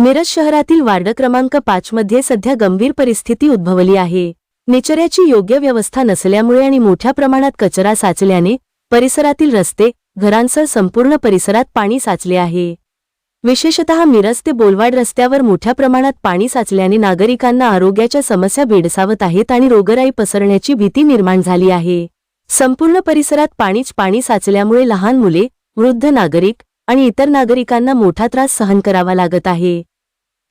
मिरज शहरातील वार्ड क्रमांक 5 मध्ये सध्या गंभीर परिस्थिती उद्भवली आहे। निचऱ्याची योग्य व्यवस्था नसल्यामुळे आणि मोठ्या प्रमाणात कचरा साचल्याने परिसरातील रस्ते, घरांसह संपूर्ण परिसरात पाणी साचले आहे। विशेषतः मिरज ते बोलवाड रस्त्यावर मोठ्या प्रमाणात पाणी साचल्याने नागरिकांना आरोग्याच्या समस्या भेडसावत आहेत आणि रोगराई पसरण्याची भीती निर्माण झाली आहे। संपूर्ण परिसरात पाणीच पाणी साचल्यामुळे लहान मुले, वृद्ध नागरिक आणि इतर नागरिकांना मोठा त्रास सहन करावा लागत आहे।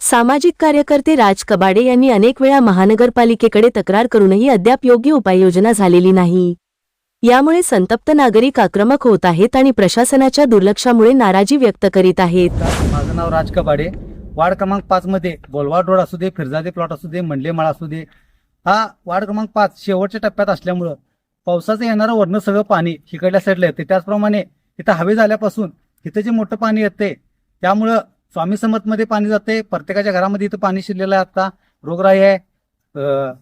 सामाजिक कार्यकर्ते राज कबाडे यांनी अनेक वेळा महानगरपालिकेकडे तक्रार करूनही अद्याप योग्य उपाययोजना झालेली नाही। यामुळे संतप्त नागरिक आक्रमक होत आहेत आणि प्रशासनाच्या दुर्लक्षामुळे नाराजी व्यक्त करीत आहेत। माझं नाव राज कबाडे, वार्ड क्रमांक 5 मध्ये बोलवाड रोड असू दे, फिरजादे प्लॉट असू दे, मंडलेमाळ असू दे, हा वार्ड क्रमांक 5 शेवटच्या टप्प्यात असल्यामुळं पावसाचं येणारं वरनं सगळं पाणी इकडल्या साईडला येते। त्याचप्रमाणे इथं हवे झाल्यापासून इथं जे मोठं पाणी येते त्यामुळं स्वामी समर्थमध्ये पाणी जाते, प्रत्येकाच्या घरामध्ये इथं पाणी शिरलेलं आहे। आता रोगराई आहे।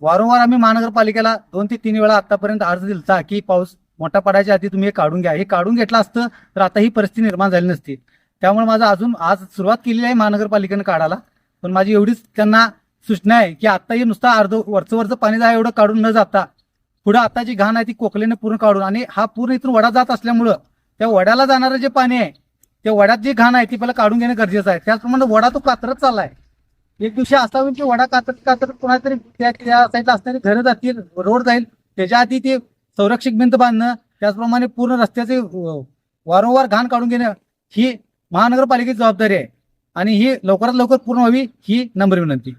वारंवार आम्ही महानगरपालिकेला 2 ते 3 वेळा आतापर्यंत अर्ज दिलता की पाऊस मोठा पडायच्या आधी तुम्ही हे काढून घ्या। हे काढून घेतलं असतं तर आता ही परिस्थिती निर्माण झाली नसती। त्यामुळे माझं अजून आज सुरुवात केलेली आहे महानगरपालिकेनं काढायला, पण माझी एवढीच त्यांना सूचना आहे की आता हे नुसतं वरचं पाणी जाय एवढं काढून न जाता पुढे आता जी घाण आहे ती कोकलेने पूर्ण काढून, आणि हा पूर्ण इथून वडा जात असल्यामुळं त्या वड्याला जाणारं जे पाणी आहे त्या वड्यात जी घाण आहे ती पहिला काढून घेणं गरजेचं आहे। त्याचप्रमाणे वडा तो कात्रत चाललाय। एक दिवशी असा होईल की वडा कात्रत कोणातरी त्या साईडला असणारी घरं जातील, रोड जाईल, त्याच्या आधी ते संरक्षक भिंत बांधणं, त्याचप्रमाणे पूर्ण रस्त्याचे वारंवार घाण काढून घेणं ही महानगरपालिकेची जबाबदारी आहे आणि ही लवकरात लवकर पूर्ण व्हावी ही नम्र विनंती।